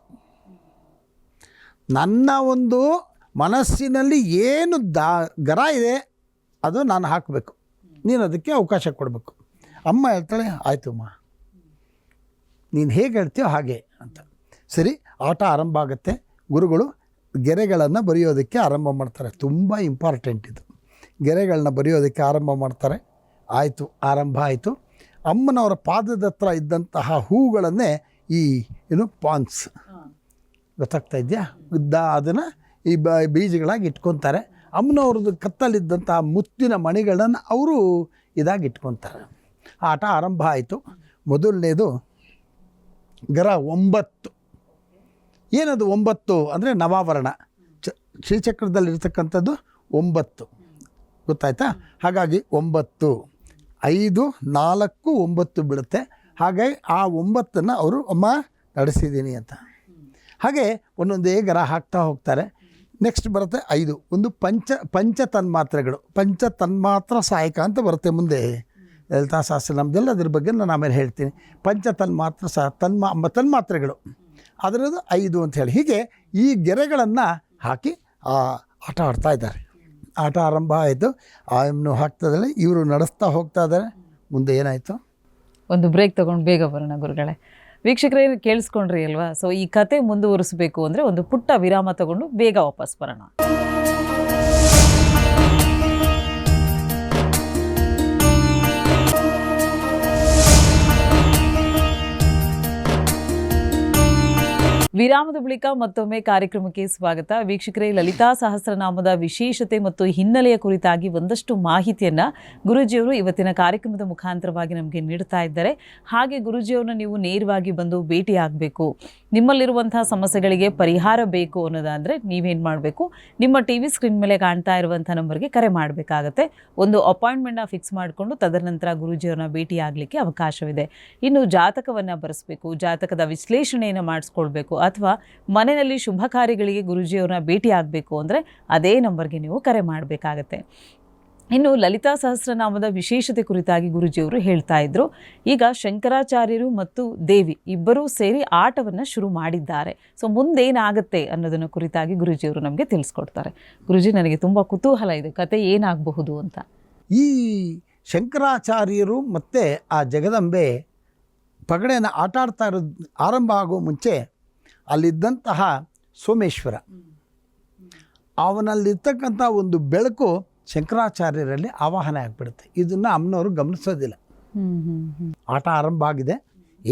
ನನ್ನ ಒಂದು ಮನಸ್ಸಿನಲ್ಲಿ ಏನು ಗರ ಇದೆ ಅದು ನಾನು ಹಾಕಬೇಕು, ನೀನು ಅದಕ್ಕೆ ಅವಕಾಶ ಕೊಡಬೇಕು. ಅಮ್ಮ ಹೇಳ್ತಾಳೆ, ಆಯಿತು ಅಮ್ಮ, ನೀನು ಹೇಗೆ ಹೇಳ್ತೀಯೋ ಹಾಗೆ ಅಂತ. ಸರಿ, ಆಟ ಆರಂಭ ಆಗುತ್ತೆ. ಗುರುಗಳು ಗೆರೆಗಳನ್ನು ಬರೆಯೋದಕ್ಕೆ ಆರಂಭ ಮಾಡ್ತಾರೆ. ತುಂಬ ಇಂಪಾರ್ಟೆಂಟ್ ಇದು. ಗೆರೆಗಳನ್ನ ಬರೆಯೋದಕ್ಕೆ ಆರಂಭ ಮಾಡ್ತಾರೆ. ಆಯಿತು, ಆರಂಭ ಆಯಿತು. ಅಮ್ಮನವರ ಪಾದದ ಹತ್ರ ಇದ್ದಂತಹ ಹೂಗಳನ್ನೇ ಈ ಪಾನ್ಸ್, ಗೊತ್ತಾಗ್ತಾ ಇದೆಯಾ, ಅದನ್ನು ಈ ಬೀಜಗಳಾಗಿ ಇಟ್ಕೊತಾರೆ. ಅಮ್ಮನವ್ರದ್ದು ಕತ್ತಲಿದ್ದಂತಹ ಮುತ್ತಿನ ಮಣಿಗಳನ್ನು ಅವರು ಇದಾಗಿ ಇಟ್ಕೊತಾರೆ. ಆಟ ಆರಂಭ ಆಯಿತು. ಮೊದಲನೇದು ಗರ 9. ಏನದು 9 ಅಂದರೆ ನವಾವರಣ, ಶ್ರೀಚಕ್ರದಲ್ಲಿರ್ತಕ್ಕಂಥದ್ದು 9, ಗೊತ್ತಾಯ್ತಾ? ಹಾಗಾಗಿ 9, 5, 4, 9 ಬೀಳುತ್ತೆ. ಹಾಗಾಗಿ ಆ 9ನ್ನು ಅವರು ಅಮ್ಮ ನಡೆಸಿದ್ದೀನಿ ಅಂತ. ಹಾಗೆ ಒಂದೊಂದೇ ಗರ ಹಾಕ್ತಾ ಹೋಗ್ತಾರೆ. ನೆಕ್ಸ್ಟ್ ಬರುತ್ತೆ 5, ಒಂದು ಪಂಚ ತನ್ಮಾತ್ರೆಗಳು, ಪಂಚ ತನ್ಮಾತ್ರ ಸಹಾಯಕ ಅಂತ ಬರುತ್ತೆ ಮುಂದೆ ಲಲಿತಾ ಸಹಸ್ರನಾಮದಲ್ಲಿ. ಅದ್ರ ಬಗ್ಗೆ ನಾನು ಆಮೇಲೆ ಹೇಳ್ತೀನಿ. ಪಂಚ ತನ್ಮಾತ್ರ ತನ್ಮಾತ್ರೆಗಳು ಅದರದ್ದು 5 ಅಂತ ಹೇಳಿ. ಹೀಗೆ ಈ ಗೆರೆಗಳನ್ನು ಹಾಕಿ ಆಟ ಆಡ್ತಾ ಇದ್ದಾರೆ. ಆಟ ಆರಂಭ ಆಯಿತು. ಆಯಮ್ಮನು ಹಾಕ್ತಾ ಇದ್ದಾಳೆ, ಇವರು ನಡೆಸ್ತಾ ಹೋಗ್ತಾ ಇದ್ದಾರೆ. ಮುಂದೆ ಏನಾಯಿತು? ಒಂದು ಬ್ರೇಕ್ ತೊಗೊಂಡು ಬೇಗ ಬರೋಣ ಗುರುಗಳೇ. ವೀಕ್ಷಕರೇ ಕೇಳಿಸ್ಕೊಂಡ್ರಿ ಅಲ್ವಾ? ಸೊ ಈ ಕತೆ ಮುಂದುವರಿಸಬೇಕು ಅಂದರೆ ಒಂದು ಪುಟ್ಟ ವಿರಾಮ ತಗೊಂಡು ಬೇಗ ವಾಪಸ್ ಬರೋಣ. ವಿರಾಮದ ಬಳಿಕ ಮತ್ತೊಮ್ಮೆ ಕಾರ್ಯಕ್ರಮಕ್ಕೆ ಸ್ವಾಗತ. ವೀಕ್ಷಕರೇ, ಲಲಿತಾ ಸಹಸ್ರನಾಮದ ವಿಶೇಷತೆ ಮತ್ತು ಹಿನ್ನೆಲೆಯ ಕುರಿತಾಗಿ ಒಂದಷ್ಟು ಮಾಹಿತಿಯನ್ನು ಗುರೂಜಿಯವರು ಇವತ್ತಿನ ಕಾರ್ಯಕ್ರಮದ ಮುಖಾಂತರವಾಗಿ ನಮಗೆ ನೀಡ್ತಾ ಇದ್ದಾರೆ. ಹಾಗೆ ಗುರೂಜಿಯವ್ರನ್ನ ನೀವು ನೇರವಾಗಿ ಬಂದು ಭೇಟಿಯಾಗಬೇಕು, ನಿಮ್ಮಲ್ಲಿರುವಂತಹ ಸಮಸ್ಯೆಗಳಿಗೆ ಪರಿಹಾರ ಬೇಕು ಅನ್ನೋದಾದರೆ ನೀವೇನು ಮಾಡಬೇಕು, ನಿಮ್ಮ ಟಿ ವಿ ಸ್ಕ್ರೀನ್ ಮೇಲೆ ಕಾಣ್ತಾ ಇರುವಂಥ ನಂಬರ್ಗೆ ಕರೆ ಮಾಡಬೇಕಾಗತ್ತೆ. ಒಂದು ಅಪಾಯಿಂಟ್ಮೆಂಟ್ನ ಫಿಕ್ಸ್ ಮಾಡಿಕೊಂಡು ತದನಂತರ ಗುರೂಜಿಯವ್ರನ್ನ ಭೇಟಿಯಾಗಲಿಕ್ಕೆ ಅವಕಾಶವಿದೆ. ಇನ್ನು ಜಾತಕವನ್ನು ಬರೆಸಬೇಕು, ಜಾತಕದ ವಿಶ್ಲೇಷಣೆಯನ್ನು ಮಾಡಿಸ್ಕೊಳ್ಬೇಕು, ಅಥವಾ ಮನೆಯಲ್ಲಿ ಶುಭ ಕಾರ್ಯಗಳಿಗೆ ಗುರೂಜಿಯವ್ರನ್ನ ಭೇಟಿ ಆಗಬೇಕು ಅಂದರೆ ಅದೇ ನಂಬರ್ಗೆ ನೀವು ಕರೆ ಮಾಡಬೇಕಾಗತ್ತೆ. ಇನ್ನು ಲಲಿತಾ ಸಹಸ್ರನಾಮದ ವಿಶೇಷತೆ ಕುರಿತಾಗಿ ಗುರೂಜಿಯವರು ಹೇಳ್ತಾ ಇದ್ರು. ಈಗ ಶಂಕರಾಚಾರ್ಯರು ಮತ್ತು ದೇವಿ ಇಬ್ಬರೂ ಸೇರಿ ಆಟವನ್ನು ಶುರು ಮಾಡಿದ್ದಾರೆ. ಸೊ ಮುಂದೇನಾಗುತ್ತೆ ಅನ್ನೋದನ್ನು ಕುರಿತಾಗಿ ಗುರೂಜಿಯವರು ನಮಗೆ ತಿಳಿಸ್ಕೊಡ್ತಾರೆ. ಗುರೂಜಿ, ನನಗೆ ತುಂಬ ಕುತೂಹಲ ಇದೆ, ಕತೆ ಏನಾಗಬಹುದು ಅಂತ. ಈ ಶಂಕರಾಚಾರ್ಯರು ಮತ್ತು ಆ ಜಗದಂಬೆ ಪಗಡೆಯನ್ನು ಆಟ ಆಡ್ತಾ ಇರೋದು ಆರಂಭ ಆಗೋ ಮುಂಚೆ ಅಲ್ಲಿದ್ದಂತಹ ಸೋಮೇಶ್ವರ, ಅವನಲ್ಲಿರ್ತಕ್ಕಂಥ ಒಂದು ಬೆಳಕು ಶಂಕರಾಚಾರ್ಯರಲ್ಲಿ ಆವಾಹನ ಆಗಿಬಿಡುತ್ತೆ. ಇದನ್ನು ಅಮ್ಮನವರು ಗಮನಿಸೋದಿಲ್ಲ. ಆಟ ಆರಂಭ ಆಗಿದೆ,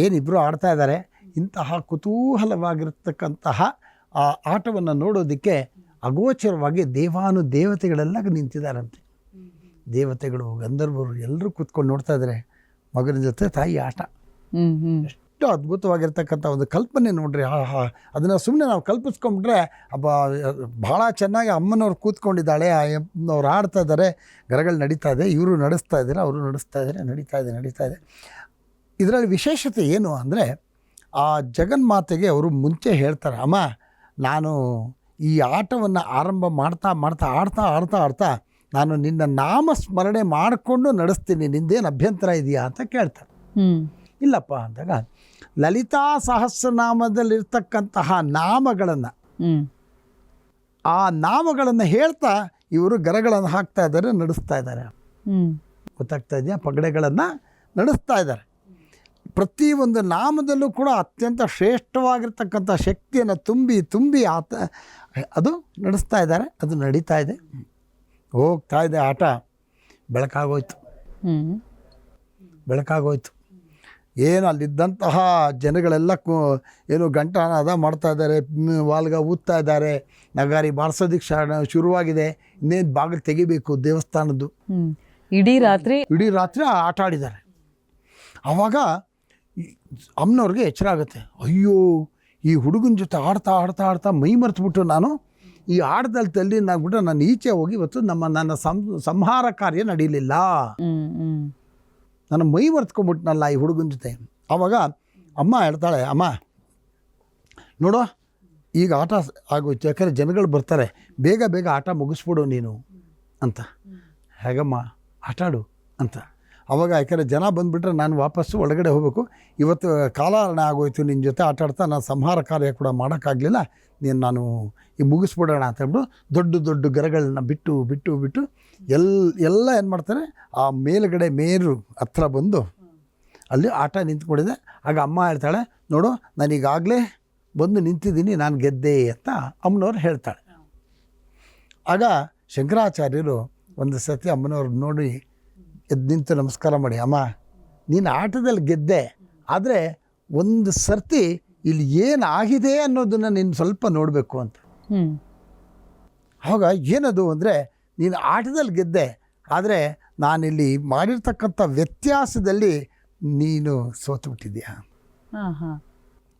ಏನಿಬ್ಬರು ಆಡ್ತಾ ಇದ್ದಾರೆ. ಇಂತಹ ಕುತೂಹಲವಾಗಿರ್ತಕ್ಕಂತಹ ಆ ಆಟವನ್ನು ನೋಡೋದಕ್ಕೆ ಅಗೋಚರವಾಗಿ ದೇವತೆಗಳೆಲ್ಲ ನಿಂತಿದ್ದಾರಂತೆ. ದೇವತೆಗಳು, ಗಂಧರ್ವರು ಎಲ್ಲರೂ ಕೂತ್ಕೊಂಡು ನೋಡ್ತಾ ಇದ್ದಾರೆ ಮಗನ ಜೊತೆ ತಾಯಿ ಆಟ. ಎಷ್ಟು ಅದ್ಭುತವಾಗಿರ್ತಕ್ಕಂಥ ಒಂದು ಕಲ್ಪನೆ ನೋಡ್ರಿ. ಅದನ್ನು ಸುಮ್ಮನೆ ನಾವು ಕಲ್ಪಿಸ್ಕೊಂಡ್ಬಿಟ್ರೆ ಭಾಳ ಚೆನ್ನಾಗಿ ಅಮ್ಮನವ್ರು ಕೂತ್ಕೊಂಡಿದ್ದಾಳೆ, ಅವ್ರು ಆಡ್ತಾ ಇದ್ದಾರೆ, ಗರಗಳು ನಡೀತಾ ಇದೆ, ಇವರು ನಡೆಸ್ತಾ ಇದ್ದಾರೆ, ಅವರು ನಡೆಸ್ತಾ ಇದ್ದಾರೆ, ನಡೀತಾ ಇದೆ. ಇದರಲ್ಲಿ ವಿಶೇಷತೆ ಏನು ಅಂದರೆ, ಆ ಜಗನ್ಮಾತೆಗೆ ಅವರು ಮುಂಚೆ ಹೇಳ್ತಾರೆ, ಅಮ್ಮ ನಾನು ಈ ಆಟವನ್ನು ಆರಂಭ ಮಾಡ್ತಾ ಮಾಡ್ತಾ ಆಡ್ತಾ ನಾನು ನಿನ್ನ ನಾಮ ಸ್ಮರಣೆ ಮಾಡಿಕೊಂಡು ನಡೆಸ್ತೀನಿ, ನಿಂದೇನು ಅಭ್ಯಂತರ ಇದೆಯಾ ಅಂತ ಕೇಳ್ತಾರೆ. ಇಲ್ಲಪ್ಪ ಅಂದಾಗ ಲಲಿತಾ ಸಹಸ್ರನಾಮದಲ್ಲಿರ್ತಕ್ಕಂತಹ ನಾಮಗಳನ್ನು ಆ ನಾಮಗಳನ್ನು ಹೇಳ್ತಾ ಇವರು ಗರಗಳನ್ನು ಹಾಕ್ತಾ ಇದ್ದಾರೆ, ನಡೆಸ್ತಾ ಇದ್ದಾರೆ. ಗೊತ್ತಾಗ್ತಾ ಇದೆಯಾ? ಪಗಡೆಗಳನ್ನು ನಡೆಸ್ತಾ ಇದ್ದಾರೆ. ಪ್ರತಿಯೊಂದು ನಾಮದಲ್ಲೂ ಕೂಡ ಅತ್ಯಂತ ಶ್ರೇಷ್ಠವಾಗಿರ್ತಕ್ಕಂಥ ಶಕ್ತಿಯನ್ನು ತುಂಬಿ ಅದು ನಡೆಸ್ತಾ ಇದ್ದಾರೆ. ಅದು ನಡೀತಾ ಇದೆ, ಹೋಗ್ತಾ ಇದೆ ಆಟ. ಬೆಳಕಾಗೋಯ್ತು. ಏನು ಅಲ್ಲಿದ್ದಂತಹ ಜನಗಳೆಲ್ಲ ಏನು ಗಂಟನಾದ ಮಾಡ್ತಾ ಇದ್ದಾರೆ, ವಾಲ್ಗ ಊದ್ತಾ ಇದ್ದಾರೆ, ನಗಾರಿ ಬಾರಿಸೋದಕ್ಕೆ ಶುರುವಾಗಿದೆ. ಇನ್ನೇನು ಬಾಗಿಲು ತೆಗಿಬೇಕು ದೇವಸ್ಥಾನದ್ದು. ಇಡೀ ರಾತ್ರಿ ಆಟ ಆಡಿದ್ದಾರೆ. ಆವಾಗ ಅಮ್ಮನವ್ರಿಗೆ ಎಚ್ಚರ ಆಗುತ್ತೆ. ಅಯ್ಯೋ, ಈ ಹುಡುಗನ ಜೊತೆ ಆಡ್ತಾ ಮೈ ಮರೆತುಬಿಟ್ಟು ನಾನು ಈ ಆಟದಲ್ಲಿ ನಾಗ್ಬಿಟ್ಟು ನಾನು ಈಚೆ ಹೋಗಿ ಇವತ್ತು ನನ್ನ ಸಂಹಾರ ಕಾರ್ಯ ನಡೀಲಿಲ್ಲ, ನಾನು ಮೈ ಮರೆತ್ಕೊಂಡ್ಬಿಟ್ನಲ್ಲ ಈ ಹುಡುಗನ ಜೊತೆ. ಆವಾಗ ಅಮ್ಮ ಹೇಳ್ತಾಳೆ, ಅಮ್ಮ ನೋಡು ಈಗ ಆಟ ಆಗೋಯ್ತು, ಯಾಕಂದರೆ ಜನಗಳು ಬರ್ತಾರೆ, ಬೇಗ ಆಟ ಮುಗಿಸ್ಬಿಡು ನೀನು ಅಂತ. ಹೇಗಮ್ಮ ಆಟಾಡು ಅಂತ. ಆವಾಗ ಯಾಕಂದರೆ ಜನ ಬಂದುಬಿಟ್ರೆ ನಾನು ವಾಪಸ್ಸು ಒಳಗಡೆ ಹೋಗಬೇಕು, ಇವತ್ತು ಕಾಲಹರಣ ಆಗೋಯ್ತು, ನಿನ್ನ ಜೊತೆ ಆಟಾಡ್ತಾ ನಾನು ಸಂಹಾರ ಕಾರ್ಯ ಕೂಡ ಮಾಡೋಕ್ಕಾಗಲಿಲ್ಲ, ನಾನು ಈ ಮುಗಿಸ್ಬಿಡೋಣ ಅಂತ ಹೇಳ್ಬಿಟ್ಟು ದೊಡ್ಡ ಗರಗಳನ್ನ ಬಿಟ್ಟು ಎಲ್ಲ ಏನು ಮಾಡ್ತಾರೆ, ಆ ಮೇಲುಗಡೆ ಮೇರು ಹತ್ರ ಬಂದು ಅಲ್ಲಿ ಆಟ ನಿಂತ್ಕೊಂಡಿದೆ. ಆಗ ಅಮ್ಮ ಹೇಳ್ತಾಳೆ, ನೋಡು ನಾನೀಗಾಗಲೇ ಬಂದು ನಿಂತಿದ್ದೀನಿ, ನಾನು ಗೆದ್ದೆ ಅಂತ ಅಮ್ಮನವ್ರು ಹೇಳ್ತಾಳೆ. ಆಗ ಶಂಕರಾಚಾರ್ಯರು ಒಂದು ಸತಿ ಅಮ್ಮನವ್ರು ನೋಡಿ ಎದ್ದು ನಿಂತು ನಮಸ್ಕಾರ ಮಾಡಿ, ಅಮ್ಮ ನೀನು ಆಟದಲ್ಲಿ ಗೆದ್ದೆ, ಆದರೆ ಒಂದು ಸರ್ತಿ ಇಲ್ಲಿ ಏನಾಗಿದೆ ಅನ್ನೋದನ್ನು ನೀನು ಸ್ವಲ್ಪ ನೋಡಬೇಕು ಅಂತ. ಆವಾಗ ಏನದು ಅಂದರೆ, ನೀನು ಆಟದಲ್ಲಿ ಗೆದ್ದೆ, ಆದರೆ ನಾನಿಲ್ಲಿ ಮಾಡಿರ್ತಕ್ಕಂಥ ವ್ಯತ್ಯಾಸದಲ್ಲಿ ನೀನು ಸೋತುಬಿಟ್ಟಿದ್ಯಾ.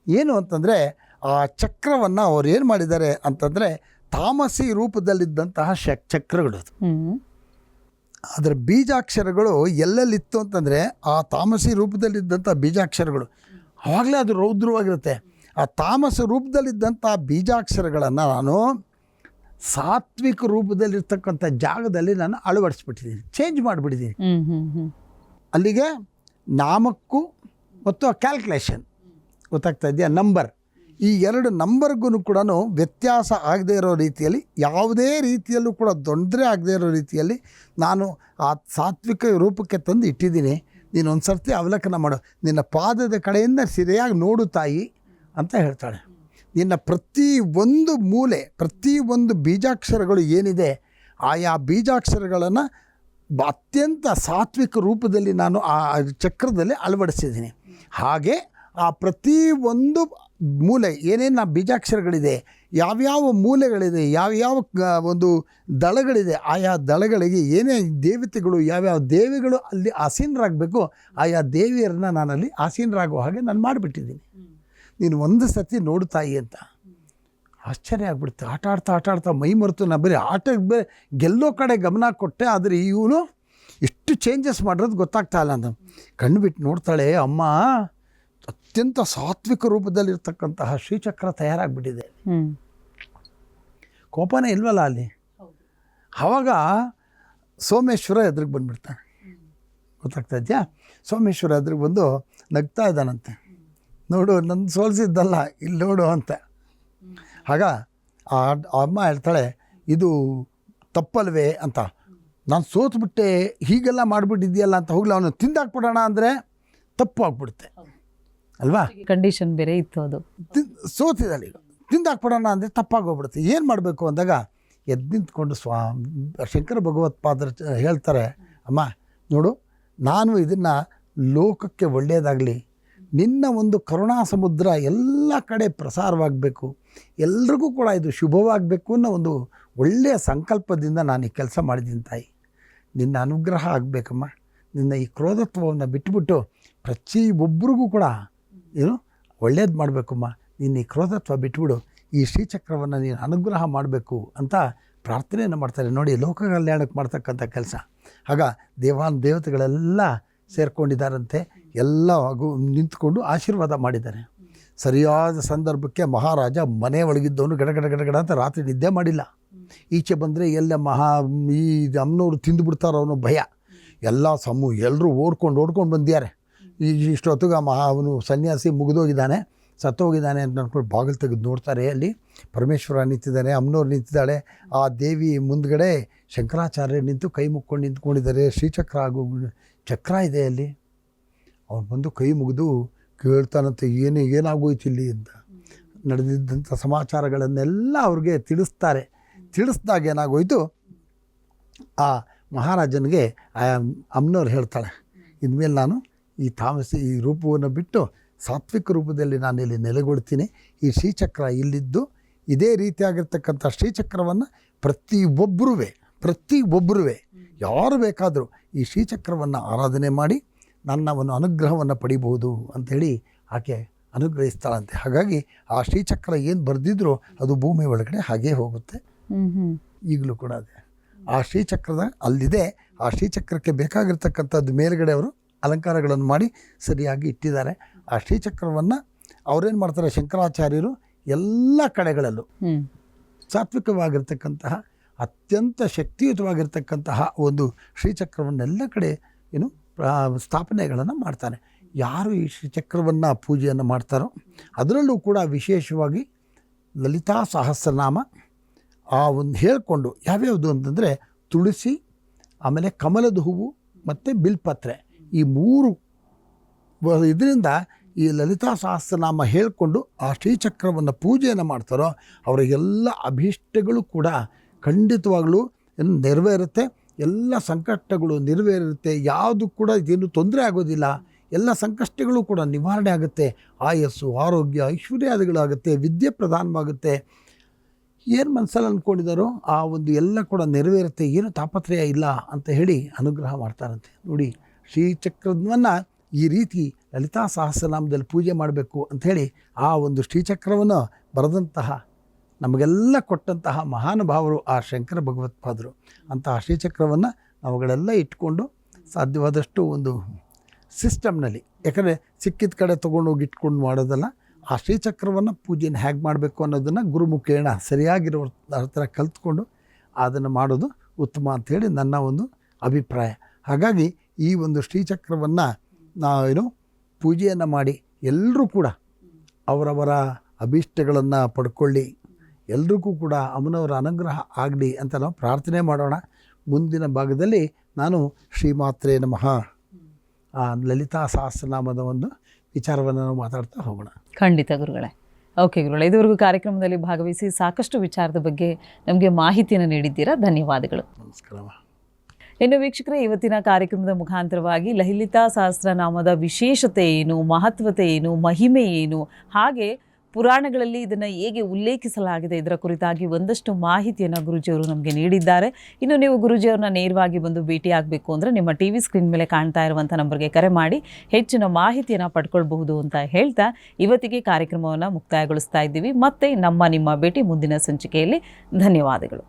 ಏನು ಅಂತಂದರೆ, ಆ ಚಕ್ರವನ್ನು ಅವ್ರು ಏನು ಮಾಡಿದ್ದಾರೆ ಅಂತಂದರೆ, ತಾಮಸಿ ರೂಪದಲ್ಲಿದ್ದಂತಹ ಚಕ್ರಗಳು, ಅದರ ಬೀಜಾಕ್ಷರಗಳು ಎಲ್ಲೆಲ್ಲಿತ್ತು ಅಂತಂದರೆ ಆ ತಾಮಸಿ ರೂಪದಲ್ಲಿದ್ದಂಥ ಬೀಜಾಕ್ಷರಗಳು, ಆವಾಗಲೇ ಅದು ರೌದ್ರವಾಗಿರುತ್ತೆ. ಆ ತಾಮಸ ರೂಪದಲ್ಲಿದ್ದಂಥ ಬೀಜಾಕ್ಷರಗಳನ್ನು ನಾನು ಸಾತ್ವಿಕ ರೂಪದಲ್ಲಿರ್ತಕ್ಕಂಥ ಜಾಗದಲ್ಲಿ ನಾನು ಅಳವಡಿಸ್ಬಿಟ್ಟಿದ್ದೀನಿ, ಚೇಂಜ್ ಮಾಡಿಬಿಟ್ಟಿದ್ದೀನಿ. ಅಲ್ಲಿಗೆ ನಾಮಕ್ಕೂ ಮತ್ತು ಕ್ಯಾಲ್ಕುಲೇಷನ್ ಗೊತ್ತಾಗ್ತಾ ಇದೆಯಾ, ನಂಬರ್, ಈ ಎರಡು ನಂಬರ್ಗೂ ಕೂಡ ವ್ಯತ್ಯಾಸ ಆಗದೇ ಇರೋ ರೀತಿಯಲ್ಲಿ, ಯಾವುದೇ ರೀತಿಯಲ್ಲೂ ಕೂಡ ತೊಂದರೆ ಆಗದೇ ಇರೋ ರೀತಿಯಲ್ಲಿ ನಾನು ಆ ಸಾತ್ವಿಕ ರೂಪಕ್ಕೆ ತಂದು ಇಟ್ಟಿದ್ದೀನಿ. ನೀನು ಒಂದು ಸರ್ತಿ ಅವಲೋಕನ ಮಾಡು, ನಿನ್ನ ಪಾದದ ಕಡೆಯಿಂದ ಸರಿಯಾಗಿ ನೋಡು ತಾಯಿ ಅಂತ ಹೇಳ್ತಾಳೆ. ನಿನ್ನ ಪ್ರತಿಯೊಂದು ಮೂಲೆ, ಪ್ರತಿಯೊಂದು ಬೀಜಾಕ್ಷರಗಳು ಏನಿದೆ, ಆಯಾ ಬೀಜಾಕ್ಷರಗಳನ್ನು ಅತ್ಯಂತ ಸಾತ್ವಿಕ ರೂಪದಲ್ಲಿ ನಾನು ಆ ಚಕ್ರದಲ್ಲಿ ಅಳವಡಿಸಿದ್ದೀನಿ. ಹಾಗೆ ಆ ಪ್ರತಿಯೊಂದು ಮೂಲೆ ಏನೇನು ಬೀಜಾಕ್ಷರಗಳಿದೆ, ಯಾವ್ಯಾವ ಮೂಲೆಗಳಿದೆ, ಯಾವ್ಯಾವ ಒಂದು ದಳಗಳಿದೆ, ಆಯಾ ದಳಗಳಿಗೆ ಏನೇ ದೇವತೆಗಳು, ಯಾವ್ಯಾವ ದೇವಿಗಳು ಅಲ್ಲಿ ಆಸೀನರಾಗಬೇಕು, ಆಯಾ ದೇವಿಯರನ್ನ ನಾನಲ್ಲಿ ಆಸೀನರಾಗುವ ಹಾಗೆ ನಾನು ಮಾಡಿಬಿಟ್ಟಿದ್ದೀನಿ. ನೀನು ಒಂದು ಸತಿ ನೋಡು ತಾಯಿ ಅಂತ. ಆಶ್ಚರ್ಯ ಆಗ್ಬಿಡುತ್ತೆ. ಆಟ ಆಡ್ತಾ ಮೈ ಮರೆತು ನಾ ಬರೀ ಆಟಕ್ಕೆ ಗೆಲ್ಲೋ ಕಡೆ ಗಮನ ಕೊಟ್ಟೆ, ಆದರೆ ಇವನು ಎಷ್ಟು ಚೇಂಜಸ್ ಮಾಡಿರೋದು ಗೊತ್ತಾಗ್ತಾ ಇಲ್ಲ ಅಂತ ಕಣ್ಬಿಟ್ಟು ನೋಡ್ತಾಳೆ. ಅಮ್ಮ ಅತ್ಯಂತ ಸಾತ್ವಿಕ ರೂಪದಲ್ಲಿರ್ತಕ್ಕಂತಹ ಶ್ರೀಚಕ್ರ ತಯಾರಾಗಿಬಿಟ್ಟಿದೆ. ಕೋಪನೇ ಇಲ್ವಲ್ಲ ಅಲ್ಲಿ. ಆವಾಗ ಸೋಮೇಶ್ವರ ಎದುರಿಗೆ ಬಂದುಬಿಡ್ತಾನೆ. ಗೊತ್ತಾಗ್ತಾ ಇದೆಯಾ? ಸೋಮೇಶ್ವರ ಎದುರಿಗೆ ಬಂದು ನಗ್ತಾ ಇದ್ದಾನಂತೆ. ನೋಡು ನನ್ನ ಸೋಲಿಸಿದ್ದಲ್ಲ, ಇಲ್ಲಿ ನೋಡು ಅಂತ. ಆಗ ಆ ಅಮ್ಮ ಹೇಳ್ತಾಳೆ, ಇದು ತಪ್ಪಲ್ವೇ ಅಂತ. ನಾನು ಸೋತ್ಬಿಟ್ಟೆ, ಹೀಗೆಲ್ಲ ಮಾಡಿಬಿಟ್ಟಿದ್ಯಲ್ಲ ಅಂತ ಹೋಗ್ಲಿ ಅವನು ತಿಂದಾಕ್ಬಿಡೋಣ ಅಂದರೆ ತಪ್ಪು ಆಗ್ಬಿಡುತ್ತೆ ಅಲ್ವಾ? ಕಂಡೀಷನ್ ಬೇರೆ ಇತ್ತು. ಅದು ಸೋತಿದ್ದಾಳೆ, ಈಗ ತಿಂದಾಕ್ಬಿಡೋಣ ಅಂದರೆ ತಪ್ಪಾಗೋಗ್ಬಿಡುತ್ತೆ. ಏನು ಮಾಡಬೇಕು ಅಂದಾಗ ಎದ್ದು ನಿಂತ್ಕೊಂಡು ಶಂಕರ ಭಗವತ್ಪಾದರು ಹೇಳ್ತಾರೆ, ಅಮ್ಮ ನೋಡು, ನಾನು ಇದನ್ನು ಲೋಕಕ್ಕೆ ಒಳ್ಳೆಯದಾಗಲಿ, ನಿನ್ನ ಒಂದು ಕರುಣಾ ಸಮುದ್ರ ಎಲ್ಲ ಕಡೆ ಪ್ರಸಾರವಾಗಬೇಕು, ಎಲ್ರಿಗೂ ಕೂಡ ಇದು ಶುಭವಾಗಬೇಕು ಅನ್ನೋ ಒಂದು ಒಳ್ಳೆಯ ಸಂಕಲ್ಪದಿಂದ ನಾನು ಈ ಕೆಲಸ ಮಾಡಿದ್ದೀನಿ ತಾಯಿ. ನಿನ್ನ ಅನುಗ್ರಹ ಆಗಬೇಕಮ್ಮ. ನಿನ್ನ ಈ ಕ್ರೋಧತ್ವವನ್ನು ಬಿಟ್ಟುಬಿಟ್ಟು ಪ್ರತಿಯೊಬ್ಬರಿಗೂ ಕೂಡ ಏನು ಒಳ್ಳೇದು ಮಾಡಬೇಕಮ್ಮ. ನಿನ್ನ ಈ ಕ್ರೋಧತ್ವ ಬಿಟ್ಬಿಡು, ಈ ಶ್ರೀಚಕ್ರವನ್ನು ನೀನು ಅನುಗ್ರಹ ಮಾಡಬೇಕು ಅಂತ ಪ್ರಾರ್ಥನೆಯನ್ನು ಮಾಡ್ತಾರೆ. ನೋಡಿ, ಲೋಕ ಕಲ್ಯಾಣಕ್ಕೆ ಮಾಡ್ತಕ್ಕಂಥ ಕೆಲಸ. ಆಗ ದೇವತೆಗಳೆಲ್ಲ ಸೇರ್ಕೊಂಡಿದ್ದಾರಂತೆ, ಎಲ್ಲ ನಿಂತ್ಕೊಂಡು ಆಶೀರ್ವಾದ ಮಾಡಿದ್ದಾರೆ. ಸರಿಯಾದ ಸಂದರ್ಭಕ್ಕೆ ಮಹಾರಾಜ ಮನೆ ಒಳಗಿದ್ದವನು ಗಡ ಅಂತ ರಾತ್ರಿ ನಿದ್ದೆ ಮಾಡಿಲ್ಲ. ಈಚೆ ಬಂದರೆ ಎಲ್ಲ ಈ ಅಮ್ಮನವ್ರು ತಿಂದುಬಿಡ್ತಾರೋ ಅನ್ನೋ ಭಯ. ಎಲ್ಲ ಎಲ್ಲರೂ ಓಡ್ಕೊಂಡು ಬಂದಿದ್ದಾರೆ. ಇಷ್ಟೊತ್ತಿಗೆ ಅವನು ಸನ್ಯಾಸಿ ಮುಗಿದೋಗಿದ್ದಾನೆ, ಸತ್ತೋಗಿದ್ದಾನೆ ಅಂತ ಅಂದ್ಕೊಂಡು ಬಾಗಿಲು ತೆಗೆದು ನೋಡ್ತಾರೆ. ಅಲ್ಲಿ ಪರಮೇಶ್ವರ ನಿಂತಿದ್ದಾನೆ, ಅಮ್ಮನವ್ರು ನಿಂತಿದ್ದಾಳೆ. ಆ ದೇವಿ ಮುಂದ್ಗಡೆ ಶಂಕರಾಚಾರ್ಯ ನಿಂತು ಕೈ ಮುಕ್ಕೊಂಡು ನಿಂತ್ಕೊಂಡಿದ್ದಾರೆ. ಶ್ರೀಚಕ್ರ ಚಕ್ರ ಇದೆ ಅಲ್ಲಿ. ಅವ್ನು ಬಂದು ಕೈ ಮುಗಿದು ಕೇಳ್ತಾನಂತೆ, ಏನಾಗೋಯ್ತು ಇಲ್ಲಿ ಅಂತ. ನಡೆದಿದ್ದಂಥ ಸಮಾಚಾರಗಳನ್ನೆಲ್ಲ ಅವ್ರಿಗೆ ತಿಳಿಸ್ತಾರೆ. ತಿಳಿಸ್ದಾಗ ಏನಾಗೋಯ್ತು, ಆ ಮಹಾರಾಜನಿಗೆ ಅಮ್ಮನವ್ರು ಹೇಳ್ತಾಳೆ, ಇನ್ಮೇಲೆ ನಾನು ಈ ರೂಪವನ್ನು ಬಿಟ್ಟು ಸಾತ್ವಿಕ ರೂಪದಲ್ಲಿ ನಾನು ಇಲ್ಲಿ ನೆಲೆಗೊಳ್ತೀನಿ. ಈ ಶ್ರೀಚಕ್ರ ಇಲ್ಲಿದ್ದು ಇದೇ ರೀತಿಯಾಗಿರ್ತಕ್ಕಂಥ ಶ್ರೀಚಕ್ರವನ್ನು ಪ್ರತಿಯೊಬ್ಬರೂ ಯಾರು ಬೇಕಾದರೂ ಈ ಶ್ರೀಚಕ್ರವನ್ನು ಆರಾಧನೆ ಮಾಡಿ ನನ್ನ ಒಂದು ಅನುಗ್ರಹವನ್ನು ಪಡಿಬಹುದು ಅಂಥೇಳಿ ಆಕೆ ಅನುಗ್ರಹಿಸ್ತಾಳಂತೆ. ಹಾಗಾಗಿ ಆ ಶ್ರೀಚಕ್ರ ಏನು ಬರೆದಿದ್ರು ಅದು ಭೂಮಿ ಒಳಗಡೆ ಹಾಗೇ ಹೋಗುತ್ತೆ. ಈಗಲೂ ಕೂಡ ಅದೇ ಆ ಶ್ರೀಚಕ್ರದ ಅಲ್ಲಿದೆ. ಆ ಶ್ರೀಚಕ್ರಕ್ಕೆ ಬೇಕಾಗಿರ್ತಕ್ಕಂಥದ್ದು ಮೇಲ್ಗಡೆ ಅವರು ಅಲಂಕಾರಗಳನ್ನು ಮಾಡಿ ಸರಿಯಾಗಿ ಇಟ್ಟಿದ್ದಾರೆ. ಆ ಶ್ರೀಚಕ್ರವನ್ನು ಅವರೇನು ಮಾಡ್ತಾರೆ, ಶಂಕರಾಚಾರ್ಯರು ಎಲ್ಲ ಕಡೆಗಳಲ್ಲೂ ಸಾತ್ವಿಕವಾಗಿರ್ತಕ್ಕಂತಹ ಅತ್ಯಂತ ಶಕ್ತಿಯುತವಾಗಿರ್ತಕ್ಕಂತಹ ಒಂದು ಶ್ರೀಚಕ್ರವನ್ನೆಲ್ಲ ಕಡೆ ಸ್ಥಾಪನೆಗಳನ್ನು ಮಾಡ್ತಾನೆ. ಯಾರು ಈ ಶ್ರೀಚಕ್ರವನ್ನು ಪೂಜೆಯನ್ನು ಮಾಡ್ತಾರೋ ಅದರಲ್ಲೂ ಕೂಡ ವಿಶೇಷವಾಗಿ ಲಲಿತಾ ಸಹಸ್ರನಾಮ ಒಂದು ಹೇಳಿಕೊಂಡು ಯಾವ್ಯಾವುದು ಅಂತಂದರೆ ತುಳಸಿ, ಆಮೇಲೆ ಕಮಲದ ಹೂವು ಮತ್ತು ಬಿಲ್ಪತ್ರೆ, ಈ 3 ಇದರಿಂದ ಈ ಲಲಿತಾ ಸಹಸ್ರನಾಮ ಹೇಳಿಕೊಂಡು ಆ ಶ್ರೀಚಕ್ರವನ್ನು ಪೂಜೆಯನ್ನು ಮಾಡ್ತಾರೋ ಅವರಿಗೆಲ್ಲ ಅಭೀಷ್ಟಗಳು ಕೂಡ ಖಂಡಿತವಾಗಲೂ ನೆರವೇರುತ್ತೆ. ಎಲ್ಲ ಸಂಕಷ್ಟಗಳು ನೆರವೇರುತ್ತೆ. ಯಾವುದು ಕೂಡ ಇದೇನು ತೊಂದರೆ ಆಗೋದಿಲ್ಲ. ಎಲ್ಲ ಸಂಕಷ್ಟಗಳು ಕೂಡ ನಿವಾರಣೆ ಆಗುತ್ತೆ. ಆಯಸ್ಸು, ಆರೋಗ್ಯ, ಐಶ್ವರ್ಯಾದಿಗಳಾಗುತ್ತೆ. ವಿದ್ಯೆ ಪ್ರಧಾನವಾಗುತ್ತೆ. ಏನು ಮನಸ್ಸಲ್ಲಿ ಅಂದ್ಕೊಂಡಿದ್ದಾರೋ ಆ ಒಂದು ಎಲ್ಲ ಕೂಡ ನೆರವೇರುತ್ತೆ. ಏನು ತಾಪತ್ರಯ ಇಲ್ಲ ಅಂತ ಹೇಳಿ ಅನುಗ್ರಹ ಮಾಡ್ತಾರಂತೆ. ನೋಡಿ, ಶ್ರೀಚಕ್ರವನ್ನು ಈ ರೀತಿ ಲಲಿತಾ ಸಹಸ್ರನಾಮದಲ್ಲಿ ಪೂಜೆ ಮಾಡಬೇಕು ಅಂಥೇಳಿ ಆ ಒಂದು ಶ್ರೀಚಕ್ರವನ್ನು ಬರೆದಂತಹ ನಮಗೆಲ್ಲ ಕೊಟ್ಟಂತಹ ಮಹಾನುಭಾವರು ಆ ಶಂಕರ ಭಗವತ್ಪಾದರು. ಅಂತಹ ಶ್ರೀಚಕ್ರವನ್ನು ನಾವುಗಳೆಲ್ಲ ಇಟ್ಕೊಂಡು ಸಾಧ್ಯವಾದಷ್ಟು ಒಂದು ಸಿಸ್ಟಮ್ನಲ್ಲಿ, ಯಾಕಂದರೆ ಸಿಕ್ಕಿದ ಕಡೆ ತೊಗೊಂಡೋಗಿ ಇಟ್ಕೊಂಡು ಮಾಡೋದಲ್ಲ, ಆ ಶ್ರೀಚಕ್ರವನ್ನು ಪೂಜೆನ ಹೇಗೆ ಮಾಡಬೇಕು ಅನ್ನೋದನ್ನು ಗುರುಮುಖೇಣ ಸರಿಯಾಗಿರೋ ಥರ ಕಲ್ತ್ಕೊಂಡು ಅದನ್ನು ಮಾಡೋದು ಉತ್ತಮ ಅಂಥೇಳಿ ನನ್ನ ಒಂದು ಅಭಿಪ್ರಾಯ. ಹಾಗಾಗಿ ಈ ಒಂದು ಶ್ರೀಚಕ್ರವನ್ನು ಪೂಜೆಯನ್ನು ಮಾಡಿ ಎಲ್ಲರೂ ಕೂಡ ಅವರವರ ಅಭೀಷ್ಟಗಳನ್ನು ಪಡ್ಕೊಳ್ಳಿ, ಎಲ್ರಿಗೂ ಕೂಡ ಅಮ್ಮನವರ ಅನುಗ್ರಹ ಆಗಲಿ ಅಂತ ನಾವು ಪ್ರಾರ್ಥನೆ ಮಾಡೋಣ. ಮುಂದಿನ ಭಾಗದಲ್ಲಿ ನಾನು ಶ್ರೀಮಾತ್ರೇ ನಮಃ ಲಲಿತಾ ಸಹಸ್ರನಾಮದ ಒಂದು ವಿಚಾರವನ್ನು ನಾವು ಮಾತಾಡ್ತಾ ಹೋಗೋಣ. ಖಂಡಿತ ಗುರುಗಳೇ. ಓಕೆ ಗುರುಗಳೇ, ಇದುವರೆಗೂ ಕಾರ್ಯಕ್ರಮದಲ್ಲಿ ಭಾಗವಹಿಸಿ ಸಾಕಷ್ಟು ವಿಚಾರದ ಬಗ್ಗೆ ನಮಗೆ ಮಾಹಿತಿಯನ್ನು ನೀಡಿದ್ದೀರಾ. ಧನ್ಯವಾದಗಳು. ನಮಸ್ಕಾರ. ಇನ್ನು ವೀಕ್ಷಕರೇ, ಇವತ್ತಿನ ಕಾರ್ಯಕ್ರಮದ ಮುಖಾಂತರವಾಗಿ ಲಲಿತಾ ಸಹಸ್ರನಾಮದ ವಿಶೇಷತೆ ಏನು, ಮಹತ್ವತೆ ಏನು, ಮಹಿಮೆ ಏನು, ಹಾಗೆ ಪುರಾಣಗಳಲ್ಲಿ ಇದನ್ನು ಹೇಗೆ ಉಲ್ಲೇಖಿಸಲಾಗಿದೆ ಇದರ ಕುರಿತಾಗಿ ಒಂದಷ್ಟು ಮಾಹಿತಿಯನ್ನು ಗುರೂಜಿಯವರು ನಮಗೆ ನೀಡಿದ್ದಾರೆ. ಇನ್ನು ನೀವು ಗುರೂಜಿಯವ್ರನ್ನ ನೇರವಾಗಿ ಬಂದು ಭೇಟಿಯಾಗಬೇಕು ಅಂದರೆ ನಿಮ್ಮ TV ಸ್ಕ್ರೀನ್ ಮೇಲೆ ಕಾಣ್ತಾ ಇರುವಂಥ ನಂಬರ್ಗೆ ಕರೆ ಮಾಡಿ ಹೆಚ್ಚಿನ ಮಾಹಿತಿಯನ್ನು ಪಡ್ಕೊಳ್ಬಹುದು ಅಂತ ಹೇಳ್ತಾ ಇವತ್ತಿಗೆ ಕಾರ್ಯಕ್ರಮವನ್ನು ಮುಕ್ತಾಯಗೊಳಿಸ್ತಾ ಇದ್ದೀವಿ. ಮತ್ತೆ ನಿಮ್ಮ ಭೇಟಿ ಮುಂದಿನ ಸಂಚಿಕೆಯಲ್ಲಿ. ಧನ್ಯವಾದಗಳು.